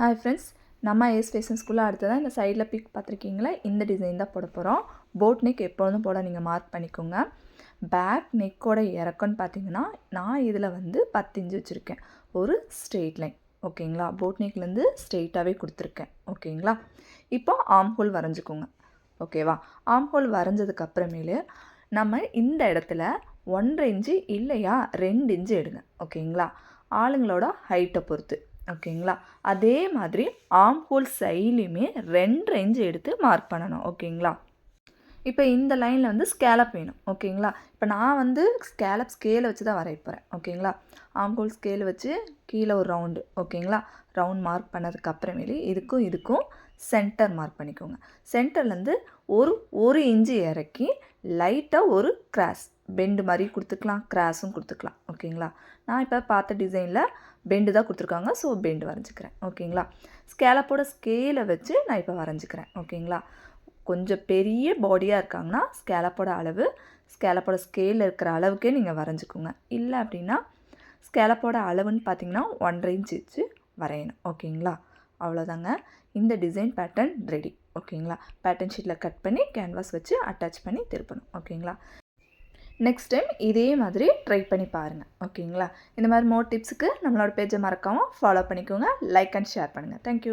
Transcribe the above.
Hi friends, நம்ம ace fashion ஸ்கூலில் அடுத்ததான் இந்த சைடில் பிக் பார்த்துருக்கீங்களா, இந்த டிசைன் தான் போட போகிறோம். போட் நெக் எப்பொழுதும் போட நீங்கள் மார்க் பண்ணிக்கோங்க. பேக் நெக்கோட இறக்கம்னு பார்த்தீங்கன்னா நான் இதில் வந்து 10 இன்ச்சு வச்சுருக்கேன். ஒரு ஸ்ட்ரெயிட் லைன் ஓகேங்களா. போட் நெக்லேருந்து ஸ்ட்ரெயிட்டாகவே கொடுத்துருக்கேன் ஓகேங்களா. இப்போ ஆர்ம் ஹோல் வரைஞ்சிக்கோங்க ஓகேவா. ஆர்ம் ஹோல் வரைஞ்சதுக்கப்புறமேலு நம்ம இந்த இடத்துல 1.5 இன்ச்சு இல்லையா 2 இன்ச்சு எடுங்க ஓகேங்களா. ஆளுங்களோட ஹைட்டை பொறுத்து ஓகேங்களா. அதே மாதிரி ஆர்ம் ஹோல் சைட்லேயுமே 2 இன்ச்சு எடுத்து மார்க் பண்ணணும் ஓகேங்களா. இப்போ இந்த லைனில் வந்து ஸ்கேலப் வேணும் ஓகேங்களா. இப்போ நான் வந்து ஸ்கேலப் ஸ்கேலை வச்சு தான் வரைய போகிறேன் ஓகேங்களா. ஆர்ம் ஹோல் ஸ்கேலை வச்சு கீழே ஒரு ரவுண்டு ஓகேங்களா. ரவுண்ட் மார்க் பண்ணதுக்கப்புறமேலே இதுக்கும் சென்டர் மார்க் பண்ணிக்கோங்க. சென்டர்லேருந்து ஒரு இன்ச்சு இறக்கி லைட்டாக ஒரு கிராஸ் பெண்டு மாதிரி கொடுத்துக்கலாம், கிராஸும் கொடுத்துக்கலாம் ஓகேங்களா. நான் இப்போ பார்த்த டிசைனில் பெண்டு தான் கொடுத்துருக்காங்க, ஸோ பெண்டு வரைஞ்சிக்கிறேன் ஓகேங்களா. ஸ்கேலப்போட ஸ்கேலை வச்சு நான் இப்போ வரைஞ்சிக்கிறேன் ஓகேங்களா. கொஞ்சம் பெரிய பாடியாக இருக்காங்கன்னா ஸ்கேலப்போட ஸ்கேலில் இருக்கிற அளவுக்கே நீங்கள் வரைஞ்சிக்கோங்க. இல்லை அப்படின்னா ஸ்கேலப்போட அளவுன்னு பார்த்தீங்கன்னா 1.5 இன்ச்சு வச்சு வரையணும் ஓகேங்களா. அவ்வளோதாங்க, இந்த டிசைன் பேட்டர்ன் ரெடி ஓகேங்களா. பேட்டர்ன் ஷீட்டில் கட் பண்ணி கேன்வாஸ் வச்சு அட்டாச் பண்ணி திருப்பணும் ஓகேங்களா. நெக்ஸ்ட் டைம் இதே மாதிரி ட்ரை பண்ணி பாருங்கள் ஓகேங்களா. இந்த மாதிரி மோர் டிப்ஸுக்கு நம்மளோட பேஜை மறக்காமல் ஃபாலோ பண்ணிக்கோங்க. லைக் அண்ட் ஷேர் பண்ணுங்கள். தேங்க்யூ.